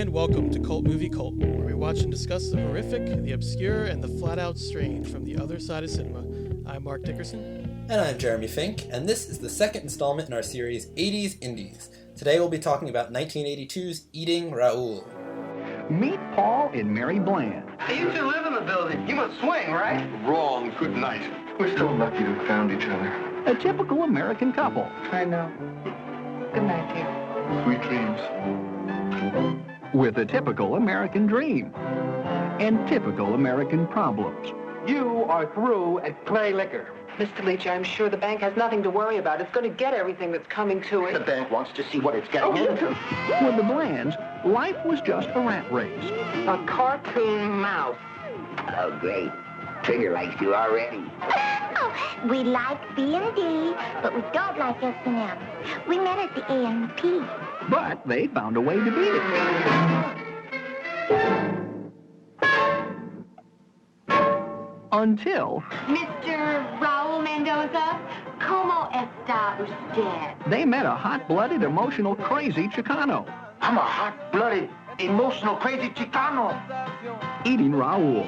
and welcome to Cult Movie Cult, where we watch and discuss the horrific, the obscure, and the flat-out strange from the other side of cinema. I'm Mark Dickerson. And I'm Jeremy Fink, and this is the second installment in our series, 80s Indies. Today we'll be talking about 1982's Eating Raoul. Meet Paul and Mary Bland. Hey, you two live in the building. You must swing, right? Wrong. Good night. We're still lucky to have found each other. A typical American couple. I know. Good night, dear. Sweet dreams. With a typical American dream. And typical American problems. You are through at Clay Liquor. Mr. Leach, I'm sure the bank has nothing to worry about. It's going to get everything that's coming to it. The bank wants to see what it's getting into. With the Blands, life was just a rat race. A cartoon mouse. Oh, great. Trigger likes you already. Oh, we like B&D, but we don't like S&M. We met at the A&P. But they found a way to beat it. Until Mr. Raoul Mendoza, como está usted? they met a hot-blooded, emotional, crazy Chicano. I'm a hot-blooded, emotional, crazy Chicano. Eating Raoul.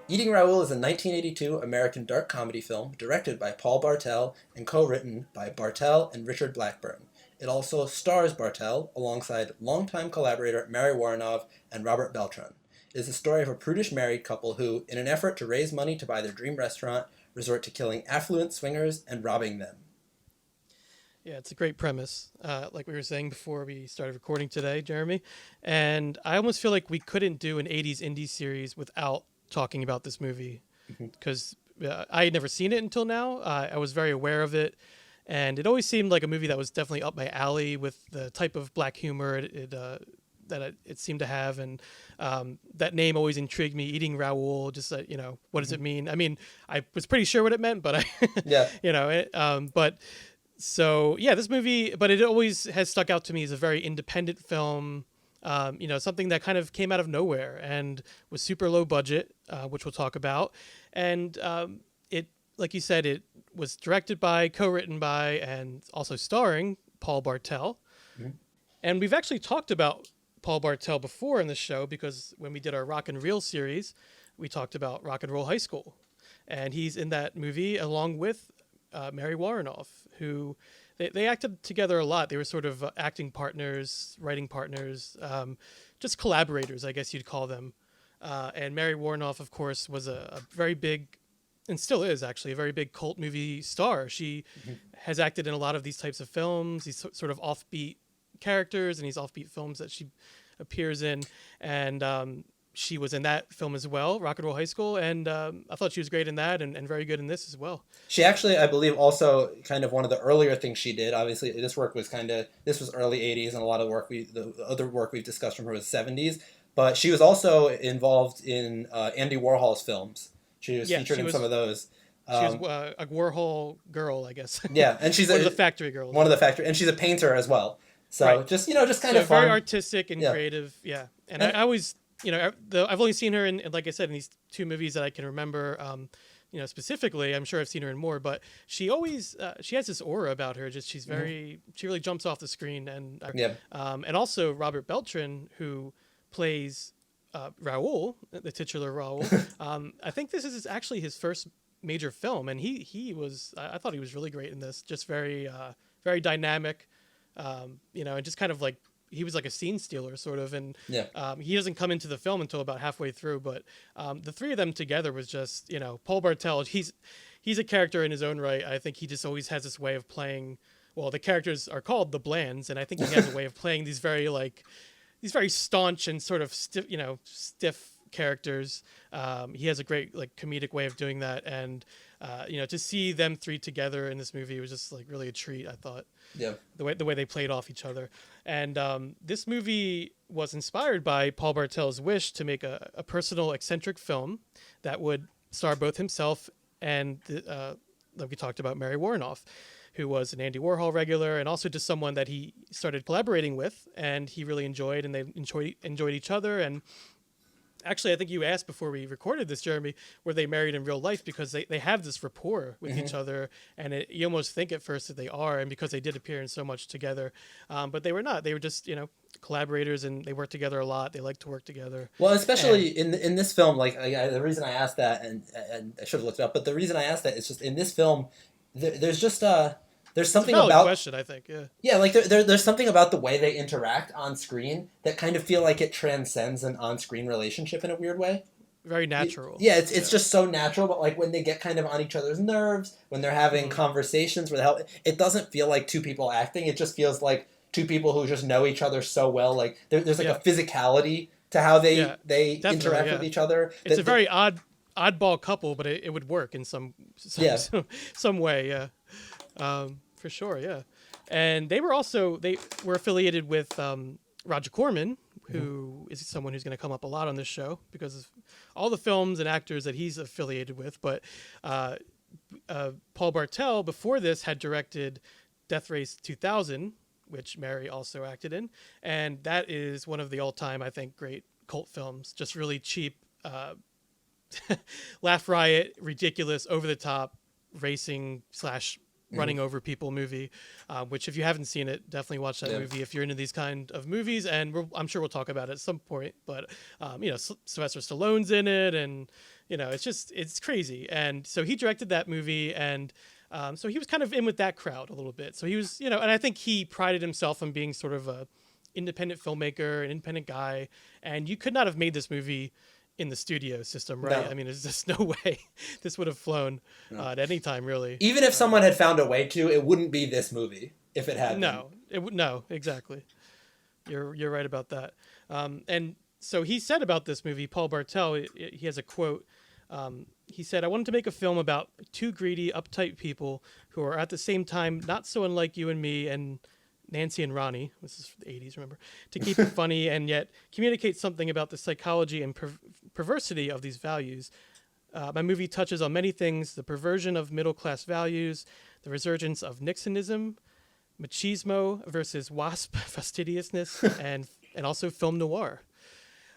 Eating Raoul is a 1982 American dark comedy film directed by Paul Bartel and co-written by Bartel and Richard Blackburn. It also stars Bartel alongside longtime collaborator Mary Warnoff and Robert Beltran. It is the story of a prudish married couple who, in an effort to raise money to buy their dream restaurant, resort to killing affluent swingers and robbing them. Yeah, it's a great premise, like we were saying before we started recording today, Jeremy. And I almost feel like we couldn't do an 80s indie series without talking about this movie, because I had never seen it until now. I was very aware of it, and it always seemed like a movie that was definitely up my alley with the type of black humor it seemed to have, and that name always intrigued me. Eating Raoul, just what does it mean? I mean, I was pretty sure what it meant, but this movie, but it always has stuck out to me as a very independent film. Something that kind of came out of nowhere and was super low budget, which we'll talk about. And it, like you said, it was directed by, co-written by, and also starring Paul Bartel. Mm-hmm. And we've actually talked about Paul Bartel before in the show, because when we did our Rock and Reel series, we talked about Rock and Roll High School. And he's in that movie along with Mary Warnoff, who they acted together a lot. They were sort of acting partners, writing partners, just collaborators, I guess you'd call them. And Mary Warnoff, of course, was a very big, and still is actually, a very big cult movie star. She has acted in a lot of these types of films, these sort of offbeat characters and these offbeat films that she appears in. And she was in that film as well, Rock and Roll High School, and I thought she was great in that and very good in this as well. She actually, I believe, also kind of one of the earlier things she did. Obviously, this was early 80s, and a lot of the other work we've discussed from her was 70s. But she was also involved in Andy Warhol's films. She was featured in some of those. She was a Warhol girl, I guess. Yeah, and she's one of the factory girls. One of the factory, and she's a painter as well. So right. just kind of fun. Very artistic and creative. Yeah, and I always. I've only seen her in, like I said, in these two movies that I can remember, specifically. I'm sure I've seen her in more, but she always, she has this aura about her. Just, she really jumps off the screen. And also Robert Beltran, who plays Raoul, the titular Raoul. I think this is actually his first major film. And he was, I thought he was really great in this, just very, very dynamic, and just kind of like, he was like a scene stealer sort of, and he doesn't come into the film until about halfway through, but the three of them together was just, Paul Bartel, he's a character in his own right. I think he just always has this way of playing, well, the characters are called the Blands, and I think he has a way of playing these very staunch and sort of stiff characters. He has a great comedic way of doing that, and to see them three together in this movie was just really a treat, I thought. Yeah. The way they played off each other. And this movie was inspired by Paul Bartel's wish to make a personal, eccentric film that would star both himself and, like we talked about, Mary Warnoff, who was an Andy Warhol regular, and also just someone that he started collaborating with, and he really enjoyed, and they enjoyed each other. And Actually, I think you asked before we recorded this, Jeremy, were they married in real life, because they have this rapport with each other, and you almost think at first that they are, and because they did appear in so much together, but they were not. They were just collaborators, and they worked together a lot. They liked to work together. Well, especially in this film, like the reason I asked that, and I should have looked it up, but the reason I asked that is just in this film, there's just there's something It's a valid about question, I think. yeah, like there's something about the way they interact on screen that kind of feel like it transcends an on-screen relationship in a weird way. Very natural. Yeah, it's just so natural, but like when they get kind of on each other's nerves, when they're having conversations where it doesn't feel like two people acting. It just feels like two people who just know each other so well. Like there's like a physicality to how they interact with each other. It's a very oddball couple, but it would work in some way. Yeah. For sure, yeah. And they were affiliated with Roger Corman, who is someone who's going to come up a lot on this show because of all the films and actors that he's affiliated with. But Paul Bartel, before this, had directed Death Race 2000, which Mary also acted in. And that is one of the all-time, I think, great cult films. Just really cheap, laugh riot, ridiculous, over-the-top racing / running over people movie, which if you haven't seen it, definitely watch that movie if you're into these kind of movies. And I'm sure we'll talk about it at some point, but Sylvester Stallone's in it, and it's crazy. And so he directed that movie, and so he was kind of in with that crowd a little bit. So he was, and I think he prided himself on being sort of a independent filmmaker, an independent guy, and you could not have made this movie in the studio system, right? No. I mean, there's just no way this would have flown at any time, really. Even if someone had found a way to, it wouldn't be this movie if it had. No, exactly. You're right about that. And so he said about this movie, Paul Bartel, he has a quote. He said, "I wanted to make a film about two greedy, uptight people who are at the same time not so unlike you and me and Nancy and Ronnie," this is the 80s, remember, "to keep it funny and yet communicate something about the psychology and perversity of these values. My movie touches on many things: the perversion of middle-class values, the resurgence of Nixonism, machismo versus WASP fastidiousness, and also film noir."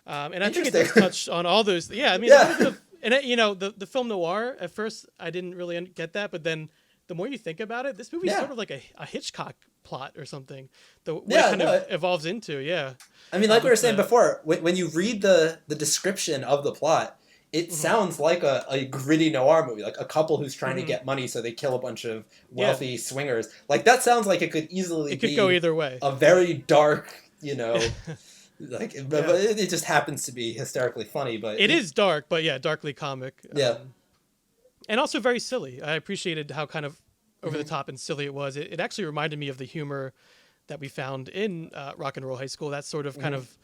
And I think it does touch on all those. Yeah, I mean, the film noir, at first, I didn't really get that, but then the more you think about it, this movie is sort of like a Hitchcock plot or something. What it kind of evolves into, I mean, like we were saying before, when you read the description of the plot, it sounds like a gritty noir movie, like a couple who's trying to get money, so they kill a bunch of wealthy swingers. Like that sounds like it could easily be go either way. A very dark, like it just happens to be hysterically funny. But it is dark, but darkly comic. Yeah. And also very silly. I appreciated how kind of over the top and silly it was. It actually reminded me of the humor that we found in Rock and Roll High School. That sort of kind of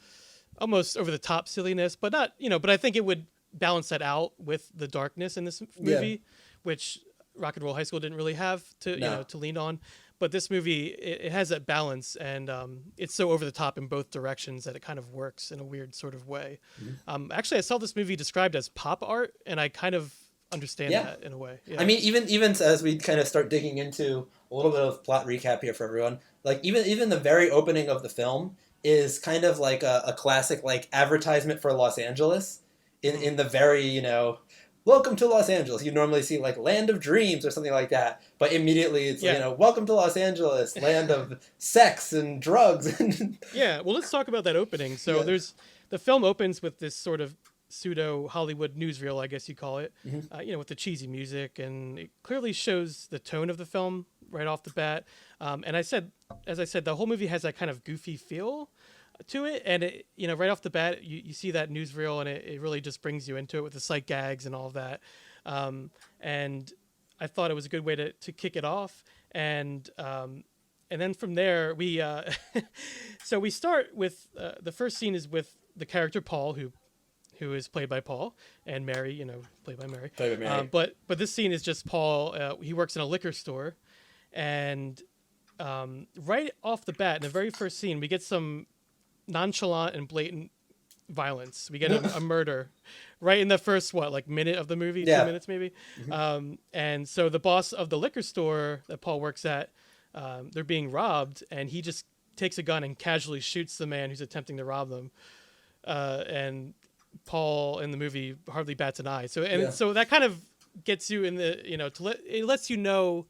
almost over the top silliness, but not, but I think it would balance that out with the darkness in this movie, which Rock and Roll High School didn't really have to lean on. But this movie, it has that balance, and it's so over the top in both directions that it kind of works in a weird sort of way. Actually, I saw this movie described as pop art, and I kind of understand that in a way. Yeah. I mean, even as we kind of start digging into a little bit of plot recap here for everyone, like even the very opening of the film is kind of like a classic like advertisement for Los Angeles in the very, welcome to Los Angeles. You normally see like Land of Dreams or something like that, but immediately it's welcome to Los Angeles, land of sex and drugs. Well, let's talk about that opening. So the film opens with this sort of pseudo Hollywood newsreel, I guess you call it, with the cheesy music, and it clearly shows the tone of the film right off the bat. And as I said, the whole movie has that kind of goofy feel to it, and it, right off the bat, you see that newsreel, and it really just brings you into it with the sight gags and all of that. And I thought it was a good way to kick it off, and then from there we so we start with the first scene is with the character Paul, who is played by Paul, and Mary, played by Mary. Played by Mary. But this scene is just Paul. He works in a liquor store, and right off the bat, in the very first scene, we get some nonchalant and blatant violence. We get a murder right in the first minute of the movie, 2 minutes maybe. And so the boss of the liquor store that Paul works at, they're being robbed, and he just takes a gun and casually shoots the man who's attempting to rob them. And Paul in the movie hardly bats an eye. So and Yeah. so that kind of gets you in the it lets you know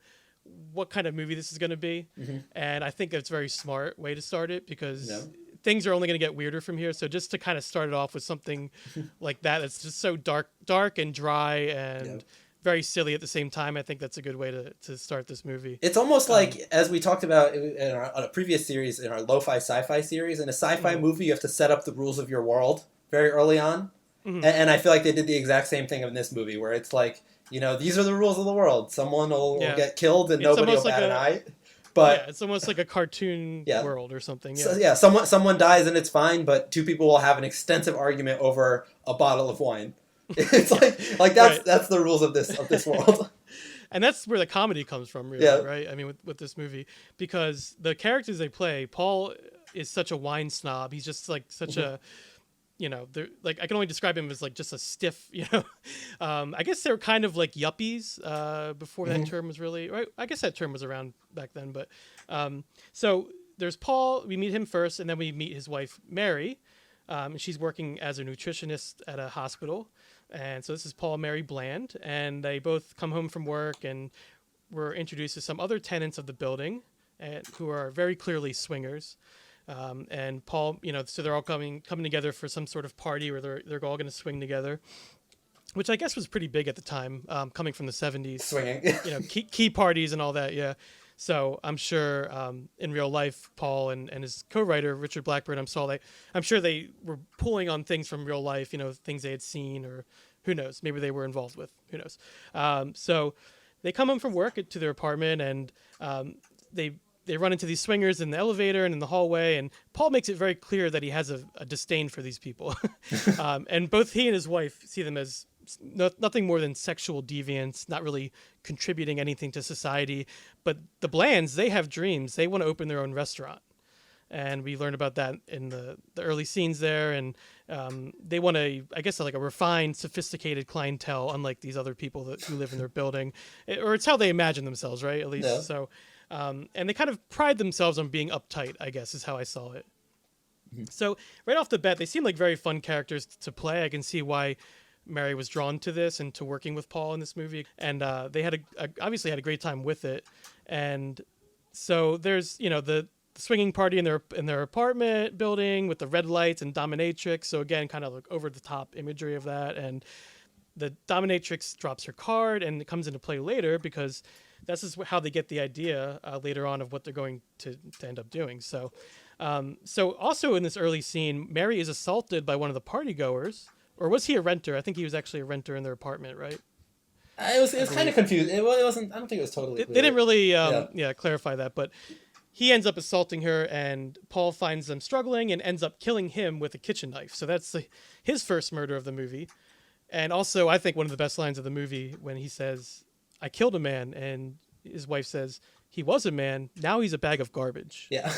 what kind of movie this is going to be, and I think that's a very smart way to start it because things are only going to get weirder from here. So just to kind of start it off with something like that, it's just so dark and dry and very silly at the same time. I think that's a good way to start this movie. It's almost like, as we talked about on a previous series, in our lo-fi sci-fi series, in a sci-fi movie, you have to set up the rules of your world very early on. And I feel like they did the exact same thing in this movie, where it's like, these are the rules of the world. Someone will get killed and nobody will bat an eye. But it's almost like a cartoon world or something. Someone dies and it's fine, but two people will have an extensive argument over a bottle of wine. It's like that's the rules of this world. And that's where the comedy comes from, really, right? I mean, with this movie, because the characters they play, Paul is such a wine snob. He's just like such a, I can only describe him as like just a stiff, I guess they're kind of like yuppies before that term was really, right? I guess that term was around back then, but so there's Paul. We meet him first, and then we meet his wife, Mary. She's working as a nutritionist at a hospital. And so this is Paul and Mary Bland, and they both come home from work, and we're introduced to some other tenants of the building who are very clearly swingers. And Paul, so they're all coming together for some sort of party where they're all going to swing together, which I guess was pretty big at the time, coming from the 70s. Swinging. Key parties and all that, yeah. So I'm sure in real life, Paul and his co-writer, Richard Blackburn, I'm sure they were pulling on things from real life, things they had seen, or who knows, maybe they were involved with, who knows. So they come home from work to their apartment, and they run into these swingers in the elevator and in the hallway, and Paul makes it very clear that he has a disdain for these people. And both he and his wife see them as nothing more than sexual deviants, not really contributing anything to society. But the Blands, they have dreams. They want to open their own restaurant. And we learn about that in the early scenes there. And they want a refined, sophisticated clientele, unlike these other people who live in their building. Or it's how they imagine themselves, right? At least. Yeah. So, and they kind of pride themselves on being uptight, I guess, is how I saw it. So right off the bat, they seem like very fun characters to play. I can see why Mary was drawn to this and to working with Paul in this movie, and they obviously had a great time with it. And so there's the swinging party in their apartment building with the red lights and dominatrix. So again, kind of like over the top imagery of that. And the dominatrix drops her card, and it comes into play later because this is how they get the idea later on of what they're going to end up doing. So, so also in this early scene, Mary is assaulted by one of the partygoers. Or was he a renter? I think he was actually a renter in their apartment, right? It was kind of confused. It wasn't. I don't think it was totally clear. They didn't really clarify that, but he ends up assaulting her, and Paul finds them struggling and ends up killing him with a kitchen knife. So that's his first murder of the movie. And also, I think one of the best lines of the movie when he says, "I killed a man," and his wife says, "He was a man. Now he's a bag of garbage." Yeah.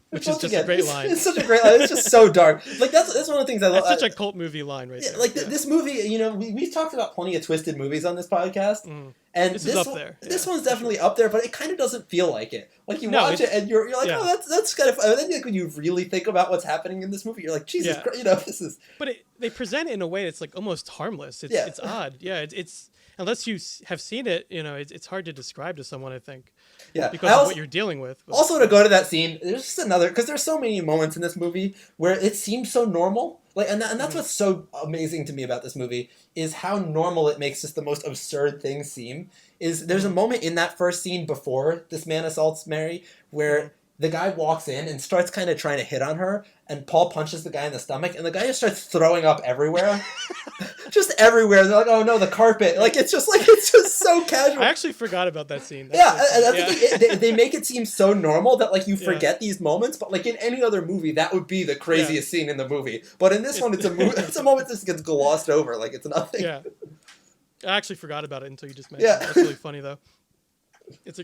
Which is just a great line. It's such a great line. It's just so dark. Like that's one of the things I love. That's such a cult movie line, right there. Like this movie, we've talked about plenty of twisted movies on this podcast, and this is up there. This one's definitely up there, but it kind of doesn't feel like it. Like you watch it and you're like, oh, that's kind of fun. And then like, when you really think about what's happening in this movie, you're like, Jesus Christ, this is. But they present it in a way that's like almost harmless. It's odd. Yeah, it's unless you have seen it, it's hard to describe to someone, I think. Yeah, because of what you're dealing with. But, also, to go to that scene, there's just another, because there's so many moments in this movie where it seems so normal. Like, and that's what's so amazing to me about this movie is how normal it makes just the most absurd things seem. There's a moment in that first scene before this man assaults Mary where the guy walks in and starts kind of trying to hit on her, and Paul punches the guy in the stomach, and the guy just starts throwing up everywhere. Just everywhere. They're like, oh no, the carpet. Like, it's just so casual. I actually forgot about that scene. They make it seem so normal that like you forget these moments, but like in any other movie, that would be the craziest scene in the movie. But in this one, it's a moment that just gets glossed over, like it's nothing. Yeah. I actually forgot about it until you just mentioned it. That's really funny though. That's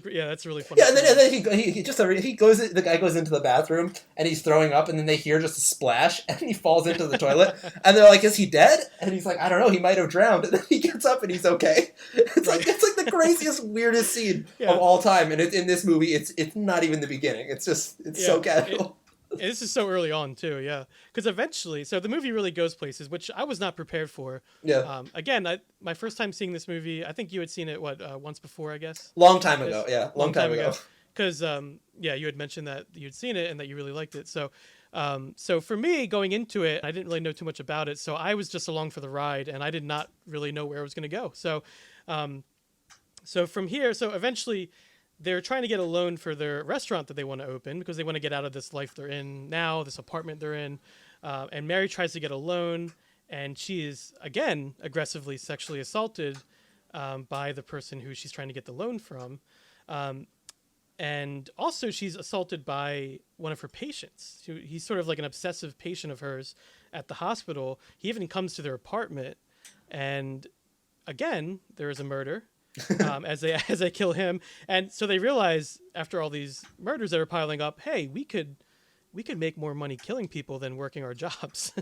really funny. Yeah, and then the guy goes into the bathroom and he's throwing up, and then they hear just a splash and he falls into the toilet, and they're like, "Is he dead?" And he's like, "I don't know, he might have drowned." And then he gets up and he's okay. It's like the craziest, weirdest scene of all time, and in this movie, it's not even the beginning. It's so casual. And this is so early on too, yeah. Because eventually, so the movie really goes places, which I was not prepared for. Yeah. Again, my first time seeing this movie, I think you had seen it once before, I guess. Long time ago, yeah. Long time ago. Because yeah, you had mentioned that you'd seen it and that you really liked it. So, so for me going into it, I didn't really know too much about it, so I was just along for the ride, and I did not really know where I was going to go. So, so from here, so eventually, they're trying to get a loan for their restaurant that they want to open because they want to get out of this life they're in now, this apartment they're in. And Mary tries to get a loan, and she is, again, aggressively sexually assaulted by the person who she's trying to get the loan from. And also she's assaulted by one of her patients. He's sort of like an obsessive patient of hers at the hospital. He even comes to their apartment, and again, there is a murder. As they kill him, and so they realize after all these murders that are piling up, hey, we could make more money killing people than working our jobs,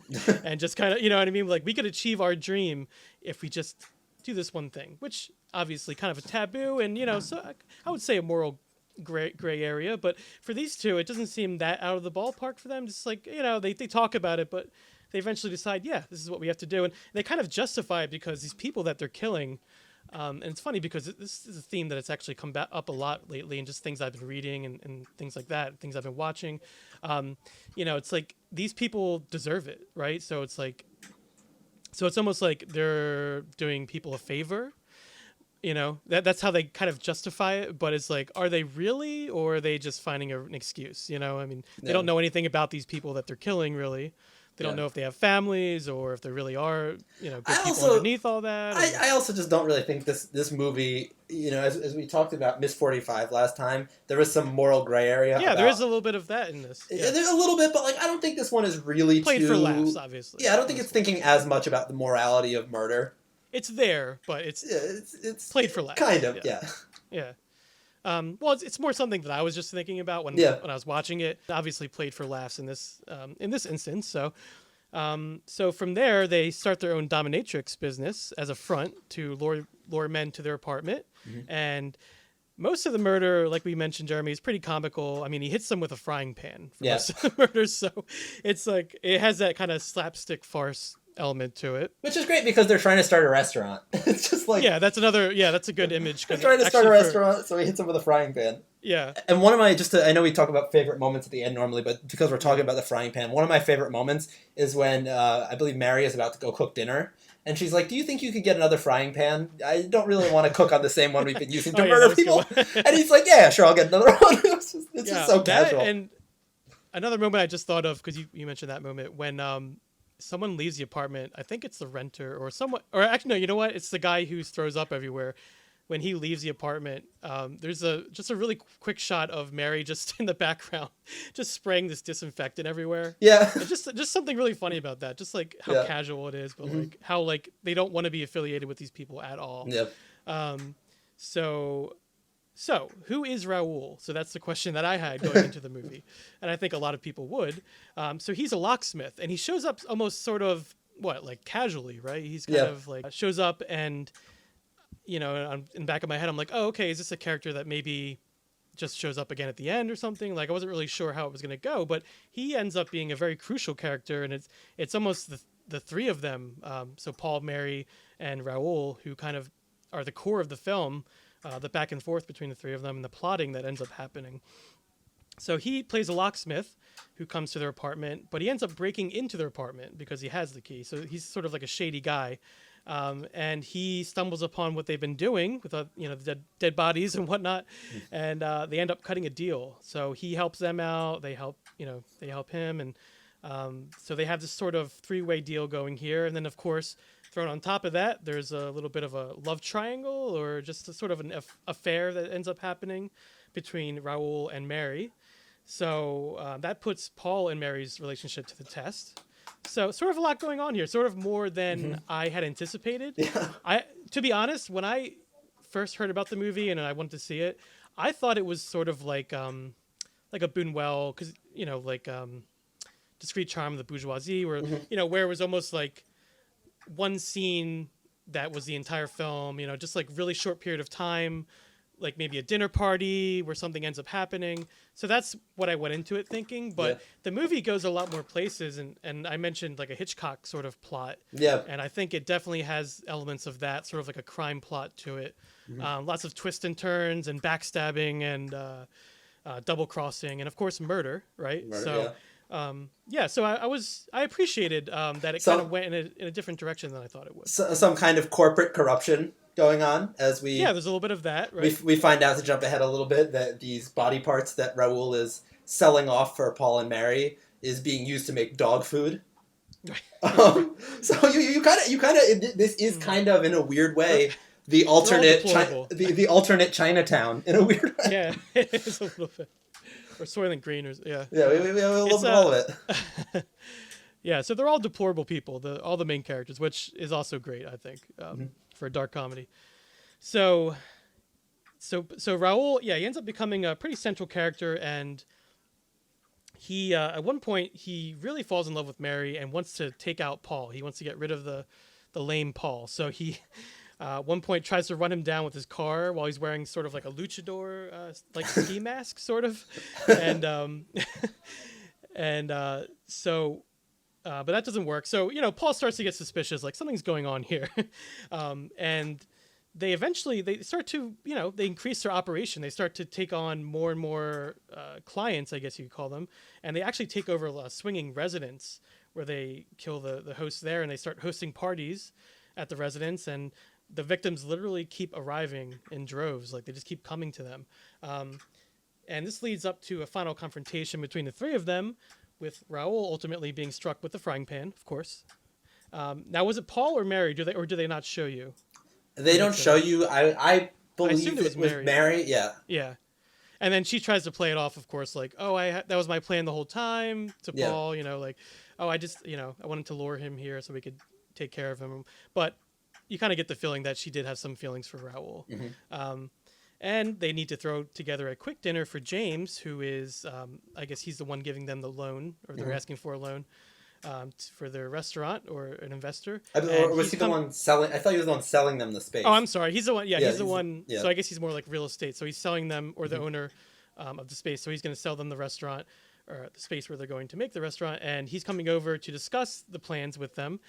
and just kind of, you know what I mean? Like, we could achieve our dream if we just do this one thing, which obviously kind of a taboo, and so I would say a moral gray area. But for these two, it doesn't seem that out of the ballpark for them. Just like, they talk about it, but they eventually decide, yeah, this is what we have to do, and they kind of justify it because these people that they're killing. And it's funny because this is a theme that it's actually come back up a lot lately, and just things I've been reading and things like that, things I've been watching. It's like these people deserve it, right? So it's almost like they're doing people a favor. That's how they kind of justify it. But it's like, are they really, or are they just finding an excuse? They don't know anything about these people that they're killing, really. They don't know if they have families or if they really are, good people underneath all that. I also just don't really think this movie, as we talked about Miss 45 last time, there was some moral gray area. Yeah, there is a little bit of that in this. Yeah. There's a little bit, but I don't think this one is really played for laughs, obviously. Yeah, I don't think it's thinking as much about the morality of murder. It's there, but it's played for laughs. Kind of, yeah. Yeah. Well, it's more something that I was just thinking about when I was watching it. Obviously, played for laughs in this instance. So, so from there, they start their own dominatrix business as a front to lure men to their apartment, and most of the murder, like we mentioned, Jeremy, is pretty comical. I mean, he hits them with a frying pan for most of the murders, so it's like it has that kind of slapstick farce element to it, which is great because they're trying to start a restaurant. It's just like, that's a good image. They're trying to start a restaurant, so he hits him with a frying pan. Yeah. And one of my I know we talk about favorite moments at the end normally, but because we're talking about the frying pan, one of my favorite moments is when I believe Mary is about to go cook dinner, and she's like, "Do you think you could get another frying pan? I don't really want to cook on the same one we've been using to murder people." And he's like, "Yeah, sure, I'll get another one." It's just so casual. And another moment I just thought of, because you mentioned that moment when someone leaves the apartment. I think it's the renter or someone, or actually no, you know what? It's the guy who throws up everywhere. When he leaves the apartment, there's just a really quick shot of Mary just in the background, just spraying this disinfectant everywhere. Yeah. And just something really funny about that. Just like how casual it is, but like how like they don't want to be affiliated with these people at all. Yep. So who is Raoul? So that's the question that I had going into the movie, and I think a lot of people would. So he's a locksmith, and he shows up almost sort of like casually, right? He's kind of like shows up and. In the back of my head, I'm like, oh, okay, is this a character that maybe just shows up again at the end or something? Like, I wasn't really sure how it was going to go, but he ends up being a very crucial character, and it's almost the three of them, so Paul, Mary, and Raoul, who kind of are the core of the film, the back and forth between the three of them and the plotting that ends up happening. So he plays a locksmith who comes to their apartment, but he ends up breaking into their apartment because he has the key, so he's sort of like a shady guy. And he stumbles upon what they've been doing with the dead bodies and whatnot, and they end up cutting a deal. So he helps them out. They help him, and so they have this sort of three-way deal going here. And then, of course, thrown on top of that, there's a little bit of a love triangle, or just a sort of an affair that ends up happening between Raoul and Mary. So that puts Paul and Mary's relationship to the test. So sort of a lot going on here, sort of more than I had anticipated. Yeah. To be honest, when I first heard about the movie and I wanted to see it, I thought it was sort of like a Buñuel, because Discreet Charm of the Bourgeoisie, where where it was almost like one scene that was the entire film, just like really short period of time like maybe a dinner party where something ends up happening. So that's what I went into it thinking. But the movie goes a lot more places, and I mentioned like a Hitchcock sort of plot. Yeah. And I think it definitely has elements of that, sort of like a crime plot to it. Lots of twists and turns and backstabbing and double crossing and of course murder, right? So I appreciated that it kind of went in a different direction than I thought it would. Some kind of corporate corruption going on as we... Yeah, there's a little bit of that, right? We find out, to jump ahead a little bit, that these body parts that Raoul is selling off for Paul and Mary is being used to make dog food. So you kind of this is kind of, in a weird way, the alternate the alternate Chinatown in a weird way. Yeah, it's a little bit. Or Soylent Green, or we love all of it. Yeah, so they're all deplorable people, all the main characters, which is also great, I think, for a dark comedy. So Raoul, he ends up becoming a pretty central character, and he at one point he really falls in love with Mary and wants to take out Paul. He wants to get rid of the lame Paul. So he at one point tries to run him down with his car while he's wearing sort of like a luchador like ski mask, sort of, and but that doesn't work. So Paul starts to get suspicious, like something's going on here, and they start to they increase their operation. They start to take on more and more clients, I guess you could call them, and they actually take over a swinging residence where they kill the host there, and they start hosting parties at the residence, and the victims literally keep arriving in droves. Like, they just keep coming to them. And this leads up to a final confrontation between the three of them, with Raoul ultimately being struck with the frying pan, of course. Now, was it Paul or Mary? Do they not show you? They don't show you. I believe it was Mary. Yeah. Yeah. And then she tries to play it off, of course, like, that was my plan the whole time, to Paul, like, I just, I wanted to lure him here so we could take care of him. But you kind of get the feeling that she did have some feelings for Raoul. And they need to throw together a quick dinner for James, who is, I guess he's the one giving them the loan, or they're asking for a loan for their restaurant, or an investor. Or was he the one selling? I thought he was the one selling them the space. Oh, I'm sorry. He's the one. Yeah, he's the one. Yeah. So I guess he's more like real estate. So he's selling them, or the owner of the space. So he's going to sell them the restaurant, or the space where they're going to make the restaurant. And he's coming over to discuss the plans with them.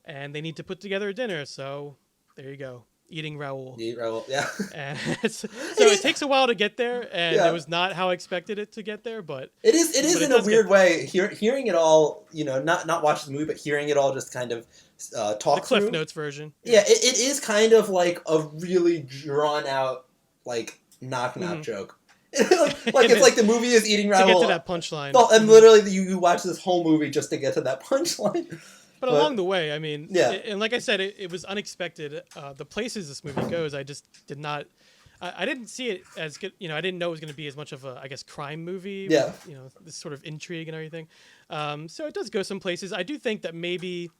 And they need to put together a dinner. So there you go. Eating Raoul. Eat Raoul, yeah. And so it takes a while to get there, and it was not how I expected it to get there, but it is in a weird way. Hearing it all, not watching the movie, but hearing it all just kind of talk the Cliff through. Notes version. Yeah, it is kind of like a really drawn out, like, knock joke. It's like the movie is eating Raoul. To get to that punchline. And literally you watch this whole movie just to get to that punchline. But along the way, I mean, and like I said, it was unexpected. The places this movie goes, I just did not. I didn't see it as good. I didn't know it was going to be as much of a, I guess, crime movie. Yeah. With, this sort of intrigue and everything. So it does go some places. I do think that maybe,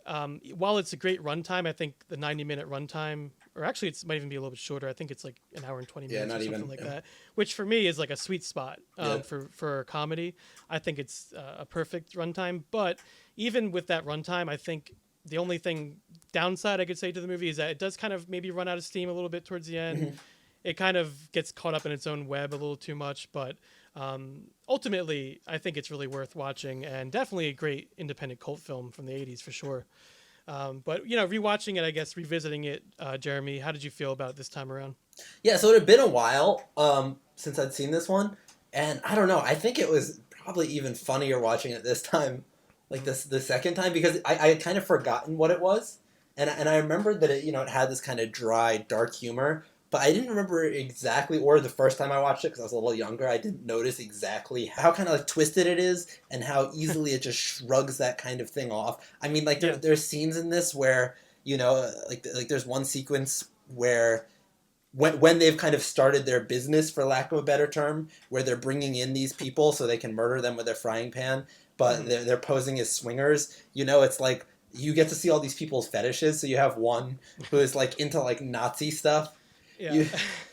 while it's a great runtime, I think the 90-minute runtime, or actually it might even be a little bit shorter. I think it's like an hour and 20 minutes or something like that, which for me is like a sweet spot for a comedy. I think it's a perfect runtime, but even with that runtime, I think the only downside I could say to the movie is that it does kind of maybe run out of steam a little bit towards the end. It kind of gets caught up in its own web a little too much, but ultimately, I think it's really worth watching, and definitely a great independent cult film from the 80s for sure. But rewatching it, I guess, revisiting it, Jeremy, how did you feel about it this time around? Yeah, so it had been a while since I'd seen this one, and I don't know, I think it was probably even funnier watching it this time, like the second time, because I had kind of forgotten what it was, and I remembered that it had this kind of dry, dark humor, but I didn't remember exactly, or the first time I watched it, because I was a little younger, I didn't notice exactly how kind of like twisted it is, and how easily it just shrugs that kind of thing off. I mean, like there's scenes in this where, like there's one sequence where when they've kind of started their business, for lack of a better term, where they're bringing in these people so they can murder them with their frying pan, but they're posing as swingers. It's like you get to see all these people's fetishes. So you have one who is like into like Nazi stuff. Yeah.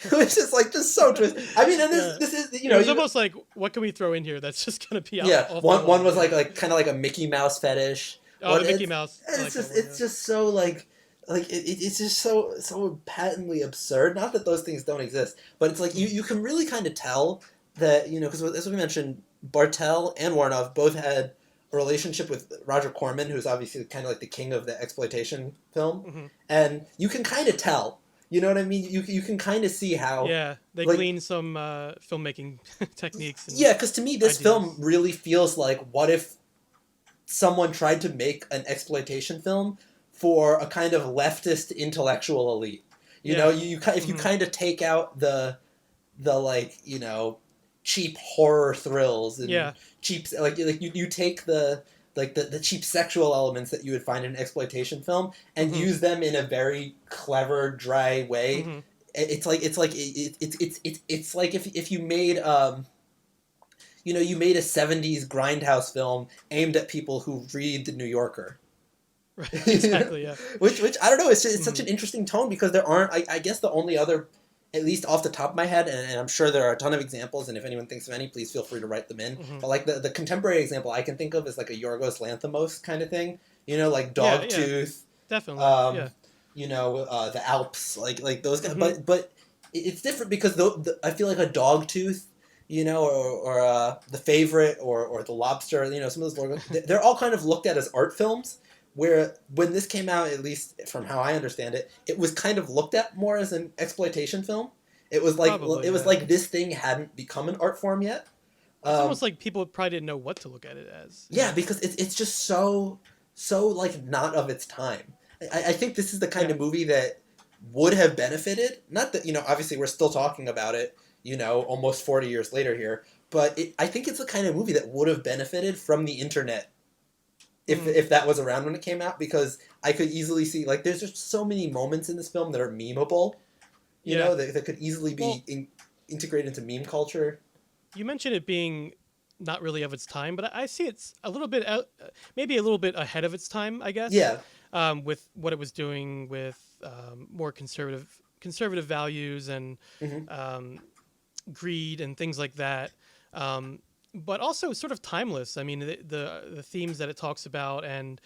It's just so twisted. I mean, and this is it's almost like, what can we throw in here that's just gonna be one was like kind of like a Mickey Mouse fetish. Oh, the Mickey Mouse. It's just so like like it's just so patently absurd. Not that those things don't exist, but it's like you can really kind of tell that, you know, because as we mentioned, Bartel and Warnoff both had a relationship with Roger Corman, who's obviously kind of like the king of the exploitation film, and you can kind of tell. You know what I mean? You can kind of see how. Yeah, they like, glean some filmmaking techniques. And yeah, because to me, this ideas. film really feels like, what if someone tried to make an exploitation film for a kind of leftist intellectual elite? You know, if you kind of take out the like, you know, cheap horror thrills and cheap like you take the cheap sexual elements that you would find in an exploitation film and use them in a very clever, dry way. It's like if you made you know, you made a 70s grindhouse film aimed at people who read the New Yorker. Right, exactly, yeah. which I don't know, it's such an interesting tone, because there aren't, I guess the only other, at least off the top of my head, and I'm sure there are a ton of examples, and if anyone thinks of any, please feel free to write them in. But like the contemporary example I can think of is like a Yorgos Lanthimos kind of thing, you know, like Dogtooth, definitely, you know, the Alps, like those guys. But it's different because I feel like a Dogtooth, you know, or The Favorite, or The Lobster, you know, some of those logos, they're all kind of looked at as art films. Where when this came out, at least from how I understand it, it was kind of looked at more as an exploitation film. It was like like this thing hadn't become an art form yet. It's almost like people probably didn't know what to look at it as. Yeah, because it's just so like not of its time. I think this is the kind of movie that would have benefited. Not that, you know, obviously we're still talking about it, you know, almost 40 years later here, but I think it's the kind of movie that would have benefited from the internet. If that was around when it came out, because I could easily see, like, there's just so many moments in this film that are memeable, you know, that could easily be integrated into meme culture. You mentioned it being not really of its time, but I see it's a little bit maybe a little bit ahead of its time, I guess. Yeah. With what it was doing with more conservative values and greed and things like that. But also sort of timeless. I mean, the themes that it talks about and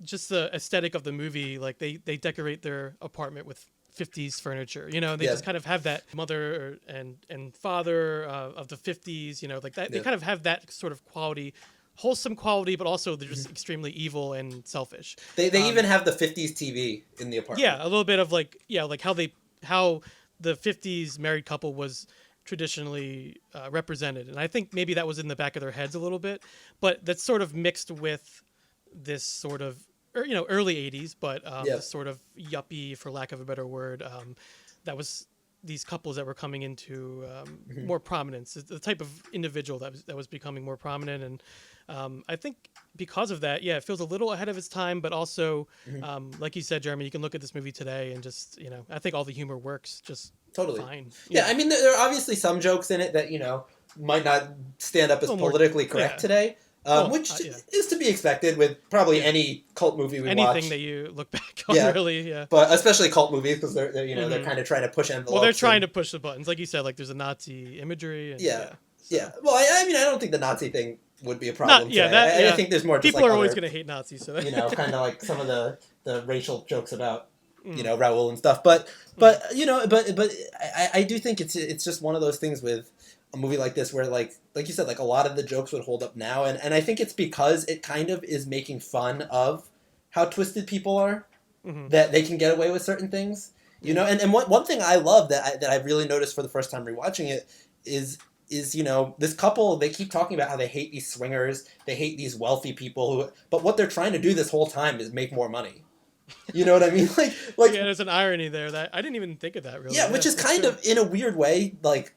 just the aesthetic of the movie, like they decorate their apartment with 50s furniture, you know, they just kind of have that mother and father of the 50s, you know, like that. They kind of have that sort of quality, wholesome quality, but also they're just extremely evil and selfish. They even have the 50s TV in the apartment. Yeah, a little bit of like how the 50s married couple was traditionally represented, and I think maybe that was in the back of their heads a little bit, but that's sort of mixed with this sort of early 80s, but this sort of yuppie, for lack of a better word, that was these couples that were coming into more prominence, the type of individual that was becoming more prominent. And I think because of that, it feels a little ahead of its time, but also like you said, Jeremy, you can look at this movie today and just, you know, I think all the humor works just totally fine. Yeah, I mean, there are obviously some jokes in it that, you know, might not stand up as politically correct today, which is to be expected with probably any cult movie we watch. Anything that you look back on, really, But especially cult movies, because they're you know they're kind of trying to push envelopes. Well, they're trying to push the buttons, like you said. Like there's a Nazi imagery. And, Well, I mean, I don't think the Nazi thing would be a problem. I think there's more. People just are always going to hate Nazis, so you know, kind of like some of the racial jokes about you know RAOUL and stuff. But you know, but I do think it's just one of those things with a movie like this where like you said, like a lot of the jokes would hold up now, and I think it's because it kind of is making fun of how twisted people are, that they can get away with certain things, you know. And one thing I love that I really noticed for the first time rewatching it is you know, this couple, they keep talking about how they hate these swingers, they hate these wealthy people but what they're trying to do this whole time is make more money. You know what I mean? Like there's an irony there that I didn't even think of that really. Yeah, which is kind of in a weird way like.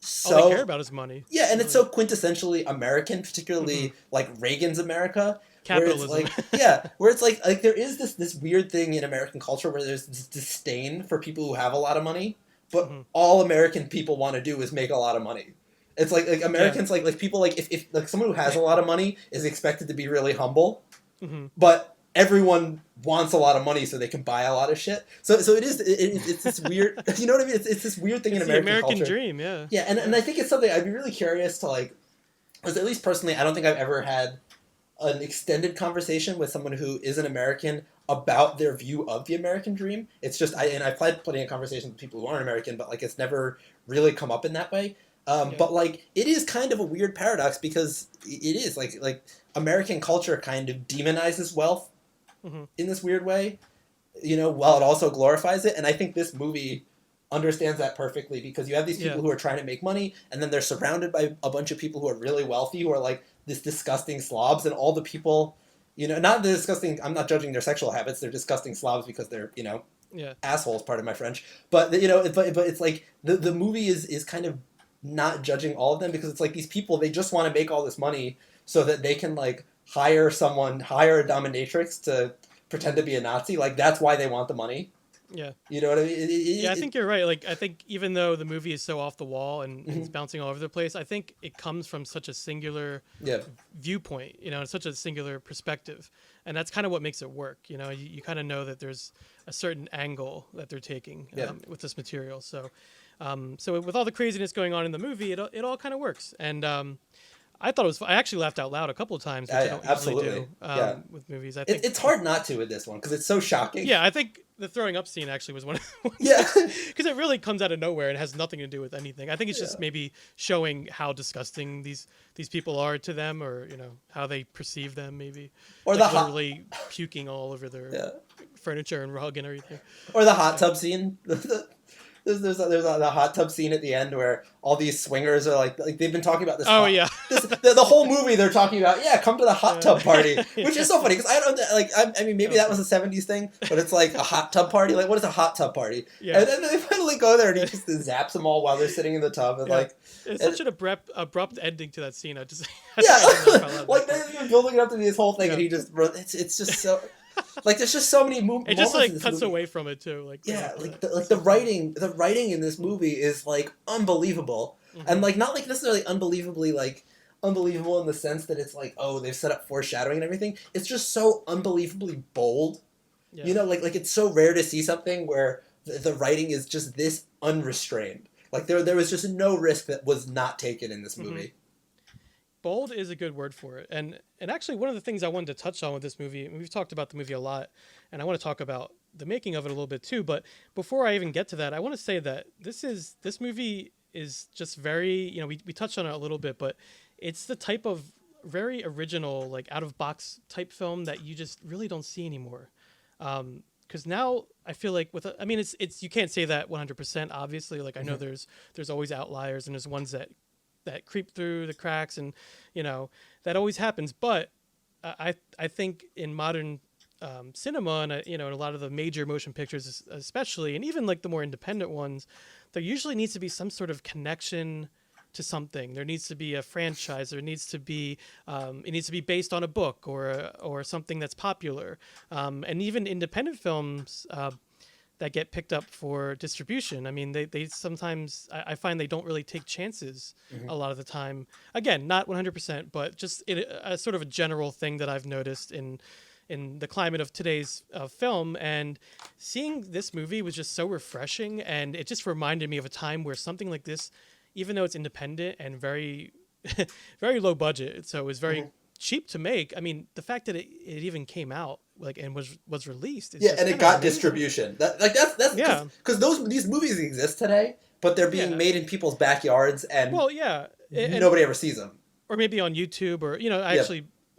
So, all they care about is money. Yeah, and it's so quintessentially American, particularly like Reagan's America. Capitalism. Where it's like, where it's like there is this weird thing in American culture where there's this disdain for people who have a lot of money, but all American people want to do is make a lot of money. It's like Americans like people like if like someone who has a lot of money is expected to be really humble, but everyone wants a lot of money so they can buy a lot of shit. So it's this weird, you know what I mean? It's this weird thing in American culture. The American dream, yeah. Yeah, and I think it's something I'd be really curious to like, because at least personally, I don't think I've ever had an extended conversation with someone who is an American about their view of the American dream. It's just I've had plenty of conversations with people who aren't American, but like it's never really come up in that way. But like it is kind of a weird paradox because it is like American culture kind of demonizes wealth in this weird way, while it also glorifies it. And I think this movie understands that perfectly because you have these people who are trying to make money, and then they're surrounded by a bunch of people who are really wealthy who are like this disgusting slobs, and all the people, not the disgusting. I'm not judging their sexual habits. They're disgusting slobs because they're assholes. Pardon my French, but but it's like the movie is kind of not judging all of them because it's like these people, they just want to make all this money so that they can like hire a dominatrix to pretend to be a Nazi. Like that's why they want the money. Yeah. You know what I mean? I think you're right. Like, I think even though the movie is so off the wall and it's bouncing all over the place, I think it comes from such a singular viewpoint, such a singular perspective. And that's kind of what makes it work. You kind of know that there's a certain angle that they're taking with this material. So with all the craziness going on in the movie, it all kind of works. And I thought it was. I actually laughed out loud a couple of times, which I don't usually do with movies. I think it's hard not to with this one because it's so shocking. Yeah, I think the throwing up scene actually was one of the ones. Yeah, because it really comes out of nowhere and has nothing to do with anything. I think it's just maybe showing how disgusting these people are to them, or how they perceive them, maybe. Or like literally puking all over their furniture and rug and everything. Or the hot tub scene. There's a hot tub scene at the end where all these swingers are like they've been talking about this. Oh yeah, the whole movie they're talking about come to the hot tub party, which is so funny because I don't like. I mean, maybe that was a '70s thing, but it's like a hot tub party. Like, what is a hot tub party? Yeah. And then they finally go there and he just zaps them all while they're sitting in the tub and it's such an abrupt ending to that scene. They've been building it up to be this whole thing and he just it's just so. Like there's just so many movies. It just cuts away from it too. The writing in this movie is like unbelievable, and like not like necessarily unbelievably like unbelievable in the sense that it's like they've set up foreshadowing and everything. It's just so unbelievably bold. Yeah. Like it's so rare to see something where the writing is just this unrestrained. Like there was just no risk that was not taken in this movie. Bold is a good word for it. And actually, one of the things I wanted to touch on with this movie, and we've talked about the movie a lot, and I want to talk about the making of it a little bit too, but before I even get to that, I want to say that this movie is just very, we touched on it a little bit, but it's the type of very original, like out-of-box type film that you just really don't see anymore. Because now I feel like it's you can't say that 100%, obviously. Like I know there's always outliers, and there's ones that creep through the cracks, and that always happens. But I think in modern cinema, and in a lot of the major motion pictures especially, and even like the more independent ones, there usually needs to be some sort of connection to something. There needs to be a franchise. There needs to be it needs to be based on a book or something that's popular. And even independent films that get picked up for distribution. I mean, they sometimes, I find they don't really take chances a lot of the time. Again, not 100%, but just a sort of a general thing that I've noticed in the climate of today's film. And seeing this movie was just so refreshing, and it just reminded me of a time where something like this, even though it's independent and very, very low budget, so it was very cheap to make. I mean, the fact that it even came out and was released. And it got amazing distribution. That's because these movies exist today, but they're being made in people's backyards, and nobody ever sees them. Or maybe on YouTube, or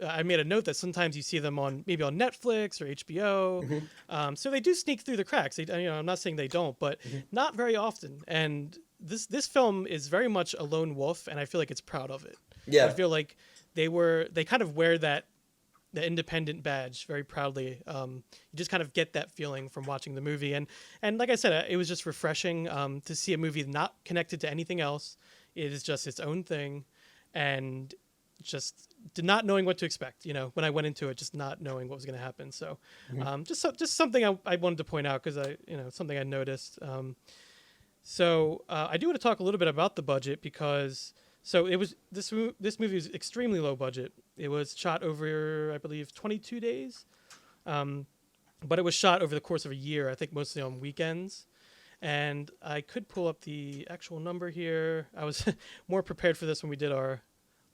I made a note that sometimes you see them on Netflix or HBO. So they do sneak through the cracks. I'm not saying they don't, but not very often. And this film is very much a lone wolf, and I feel like it's proud of it. Yeah, I feel like they kind of wear the independent badge very proudly. You just kind of get that feeling from watching the movie, and like I said, it was just refreshing to see a movie not connected to anything else. It is just its own thing, and just not knowing what to expect. When I went into it, just not knowing what was going to happen. So, just something I wanted to point out because something I noticed. So I do want to talk a little bit about the budget because. So it was this movie was extremely low budget. It was shot over, I believe, 22 days, but it was shot over the course of a year. I think mostly on weekends, and I could pull up the actual number here. I was more prepared for this when we did our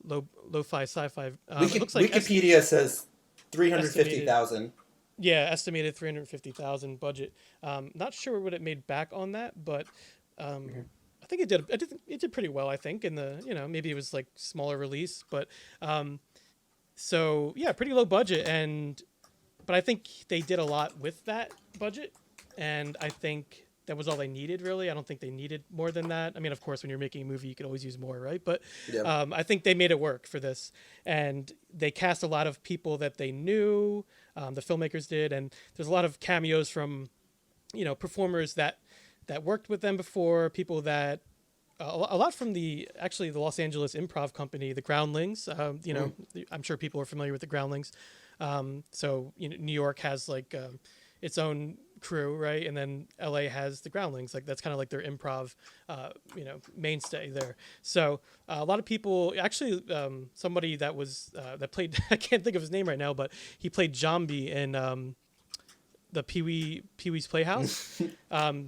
lo-fi sci-fi. It looks like Wikipedia says 350,000. Yeah, estimated 350,000 budget. Not sure what it made back on that, but I think it did pretty well. I think in the maybe it was like smaller release, but so yeah, pretty low budget, but I think they did a lot with that budget, and I think that was all they needed really. I don't think they needed more than that. I mean, of course, when you're making a movie, you could always use more, right? But I think they made it work for this, and they cast a lot of people that they knew. The filmmakers did, and there's a lot of cameos from performers that worked with them before, people that a lot from the Los Angeles improv company, the Groundlings. I'm sure people are familiar with the Groundlings. So New York has like its own crew, right? And then LA has the Groundlings. Like that's kind of like their improv, mainstay there. So a lot of people actually, somebody that was that played I can't think of his name right now, but he played Jambi in the Pee-wee's Playhouse.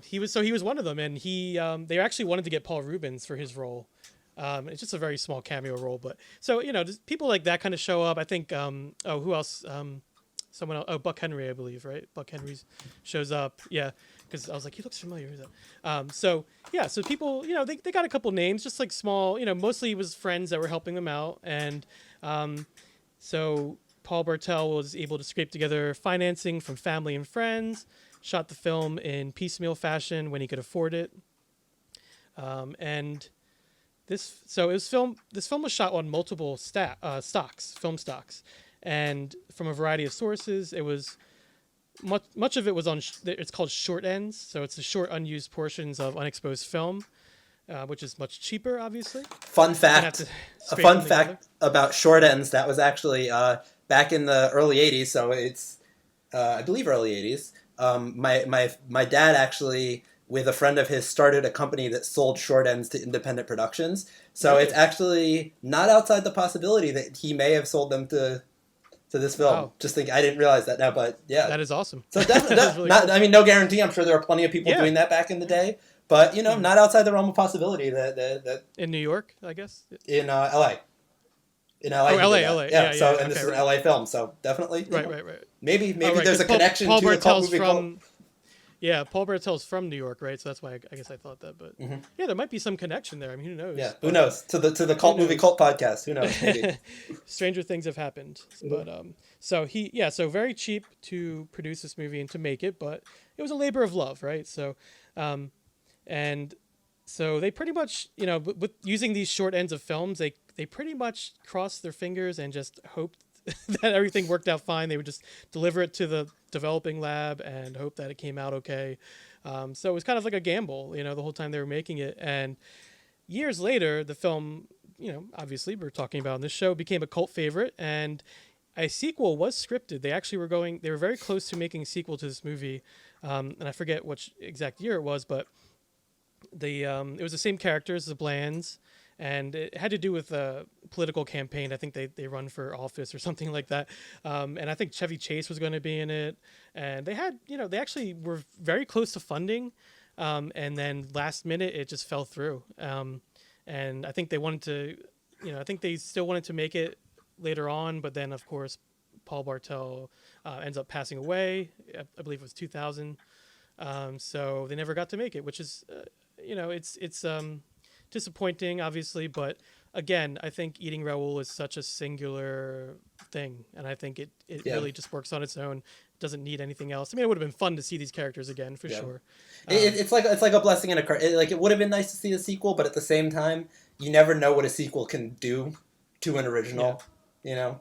He was one of them, and they actually wanted to get Paul Rubens for his role. It's just a very small cameo role, but so just people like that kind of show up. I think who else? Someone else. Oh, Buck Henry, I believe, right? Buck Henry shows up. Yeah, because I was like, he looks familiar. So people, they got a couple names, just like small. Mostly it was friends that were helping them out, and so Paul Bartel was able to scrape together financing from family and friends, shot the film in piecemeal fashion when he could afford it. And this film was shot on multiple film stocks, and from a variety of sources. It was much of it was on. It's called short ends, so it's the short unused portions of unexposed film, which is much cheaper, obviously. Fun fact about short ends. That was actually back in the early 80s, so it's I believe early 80s. My dad actually, with a friend of his, started a company that sold short ends to independent productions. So It's actually not outside the possibility that he may have sold them to this film. Wow. I didn't realize that now, but yeah. That is awesome. So definitely, cool. I mean, no guarantee. I'm sure there are plenty of people doing that back in the day, but not outside the realm of possibility that in New York, I guess. In LA. In LA. Oh, LA. Yeah. This is an LA film, so definitely. Right. Maybe there's a connection to a cult movie cult. Yeah, Paul Bartel's from New York, right? So that's why I guess I thought that. But yeah, there might be some connection there. I mean, who knows? Yeah, who knows? To the cult movie cult podcast, who knows? Maybe. Stranger things have happened. But so very cheap to produce this movie and to make it, but it was a labor of love, right? So, and so they pretty much, with using these short ends of films, they pretty much crossed their fingers and just hoped that everything worked out fine. They would just deliver it to the developing lab and hope that it came out okay. So it was kind of like a gamble, the whole time they were making it. And years later, the film, obviously we're talking about in this show, became a cult favorite, and a sequel was scripted. They were very close to making a sequel to this movie. And I forget which exact year it was, but it was the same characters, the Blands, and it had to do with a political campaign. I think they run for office or something like that. And I think Chevy Chase was going to be in it. And they had, they actually were very close to funding. And then last minute, it just fell through. And I think they wanted to, I think they still wanted to make it later on. But then, of course, Paul Bartel ends up passing away. I believe it was 2000. So they never got to make it, which is, it's disappointing, obviously, but again, I think Eating Raoul is such a singular thing, and I think it really just works on its own. It doesn't need anything else. I mean, it would have been fun to see these characters again for sure. It's like a blessing in a curse. It would have been nice to see a sequel, but at the same time, you never know what a sequel can do to an original.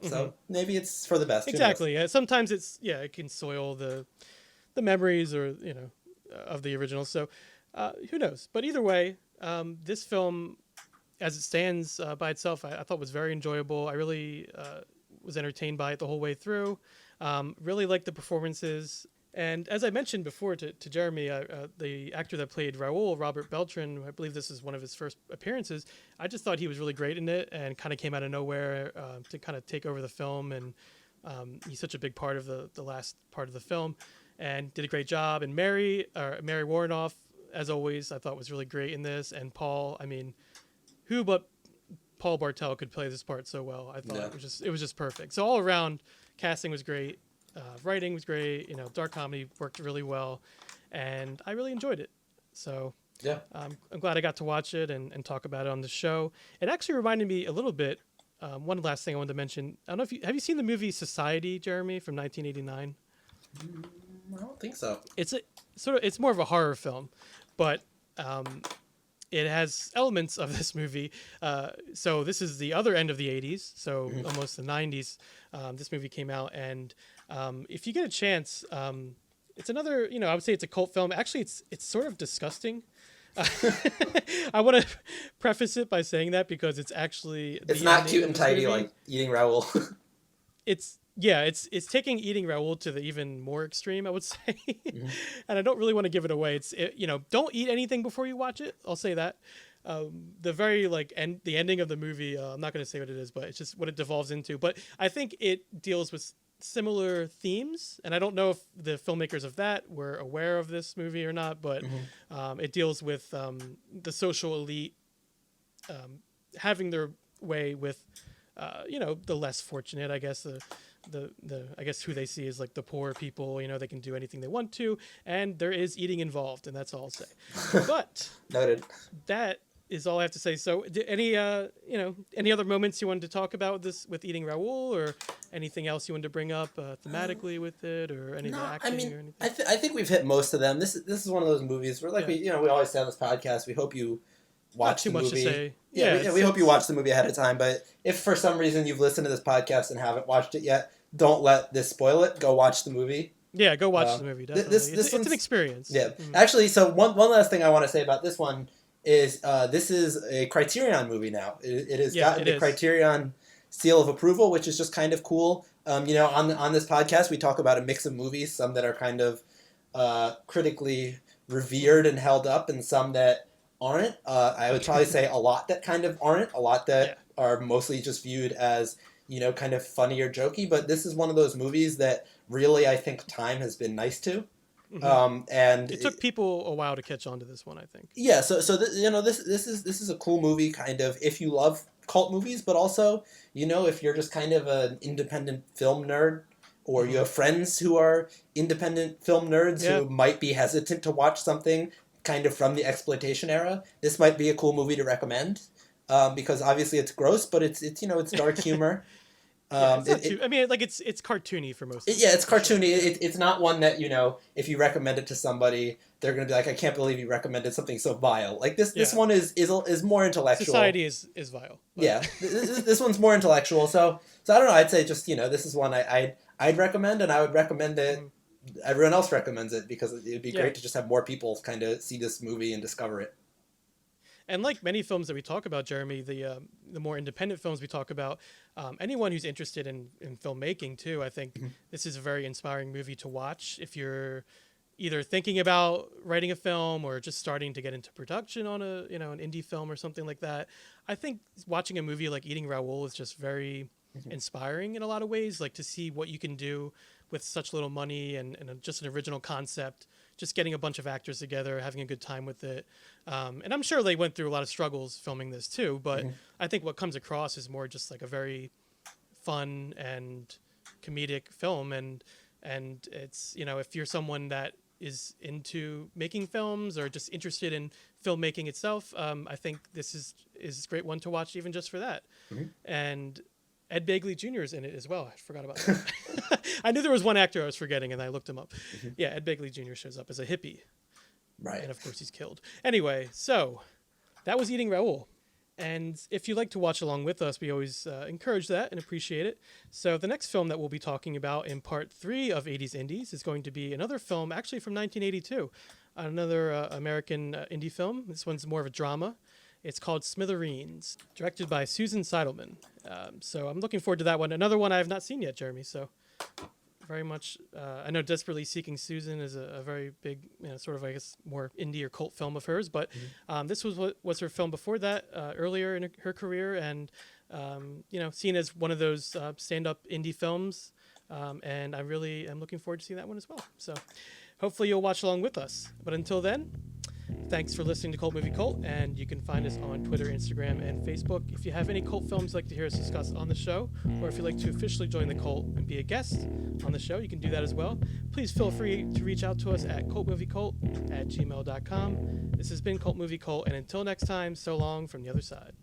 So maybe it's for the best. Exactly. Yeah. Sometimes it can soil the memories or of the original. So who knows? But either way. This film, as it stands by itself, I thought was very enjoyable. I really was entertained by it the whole way through. Really liked the performances. And as I mentioned before to Jeremy, the actor that played Raoul, Robert Beltran, I believe this is one of his first appearances. I just thought he was really great in it and kind of came out of nowhere to kind of take over the film. And he's such a big part of the last part of the film and did a great job. And Mary Warrenoff, as always, I thought was really great in this. And Paul, I mean, who but Paul Bartel could play this part so well. I thought Yeah. it was just perfect. So all around, casting was great, writing was great. Dark comedy worked really well, and I really enjoyed it. So Yeah. I'm glad I got to watch it and talk about it on the show. It actually reminded me a little bit. One last thing I wanted to mention. I don't know if have you seen the movie Society, Jeremy, from 1989? I don't think so. It's more of a horror film, but it has elements of this movie. So this is the other end of the 80s, so almost the 90s. This movie came out, and if you get a chance, it's another, I would say it's a cult film. Actually, it's sort of disgusting. I want to preface it by saying that because it's actually it's not cute and tidy like Eating Raoul. It's taking Eating Raoul to the even more extreme, I would say. And I don't really want to give it away. Don't eat anything before you watch it. I'll say that. The very the ending of the movie, I'm not going to say what it is, but it's just what it devolves into. But I think it deals with similar themes, and I don't know if the filmmakers of that were aware of this movie or not, but it deals with the social elite having their way with the less fortunate, I guess. I guess who they see is like the poor people. They can do anything they want to, and there is eating involved, and that's all I'll say. But Noted. That is all I have to say. So, any other moments you wanted to talk about with Eating Raoul, or anything else you wanted to bring up thematically with it, or any of the acting or anything? I think we've hit most of them. This is one of those movies where we always say on this podcast, we hope you watch the movie. Not too much to say. Yeah, we hope you watch the movie ahead of time. But if for some reason you've listened to this podcast and haven't watched it yet, don't let this spoil it. Go watch the movie. Yeah, go watch the movie. Definitely, it's an experience. Yeah, actually, so one last thing I want to say about this one is this is a Criterion movie now. It has gotten the Criterion seal of approval, which is just kind of cool. On this podcast, we talk about a mix of movies, some that are kind of critically revered and held up, and some that aren't. I would probably say a lot that kind of aren't, a lot that are mostly just viewed as, kind of funny or jokey. But this is one of those movies that really, I think, time has been nice to. And it took people a while to catch on to this one, I think. Yeah, so this is a cool movie, kind of, if you love cult movies, but also, if you're just kind of an independent film nerd, or you have friends who are independent film nerds who might be hesitant to watch something kind of from the exploitation era, this might be a cool movie to recommend, because obviously it's gross, but it's dark humor. It's cartoony for most of it. Yeah, it's cartoony. It's not one that, if you recommend it to somebody, they're going to be like, I can't believe you recommended something so vile. Like this one is more intellectual. Society is vile. But. Yeah, this one's more intellectual. So I don't know. I'd say just, this is one I'd recommend, and I would recommend that everyone else recommends it, because it'd be great to just have more people kind of see this movie and discover it. And like many films that we talk about, Jeremy, the more independent films we talk about, anyone who's interested in filmmaking too, I think this is a very inspiring movie to watch if you're either thinking about writing a film or just starting to get into production on an indie film or something like that. I think watching a movie like Eating Raoul is just very inspiring in a lot of ways, like to see what you can do with such little money and just an original concept, just getting a bunch of actors together, having a good time with it. And I'm sure they went through a lot of struggles filming this too, but I think what comes across is more just like a very fun and comedic film. And it's, if you're someone that is into making films or just interested in filmmaking itself, I think this is a great one to watch even just for that. And Ed Begley Jr. is in it as well. I forgot about that. I knew there was one actor I was forgetting, and I looked him up. Yeah, Ed Begley Jr. shows up as a hippie. Right. And, of course, he's killed. Anyway, so that was Eating Raoul. And if you'd like to watch along with us, we always encourage that and appreciate it. So the next film that we'll be talking about in part 3 of 80s Indies is going to be another film actually from 1982, another American indie film. This one's more of a drama. It's called Smithereens, directed by Susan Seidelman. So I'm looking forward to that one. Another one I have not seen yet, Jeremy. So very much, I know Desperately Seeking Susan is a very big, sort of, I guess, more indie or cult film of hers. But this was her film before that, earlier in her career. And, seen as one of those stand-up indie films. And I really am looking forward to seeing that one as well. So hopefully you'll watch along with us. But until then, Thanks for listening to Cult Movie Cult, and you can find us on Twitter, Instagram, and Facebook. If you have any cult films you'd like to hear us discuss on the show, or if you'd like to officially join the cult and be a guest on the show, you can do that as well. Please feel free to reach out to us at cultmoviecult@gmail.com. This has been Cult Movie Cult, and until next time, so long from the other side.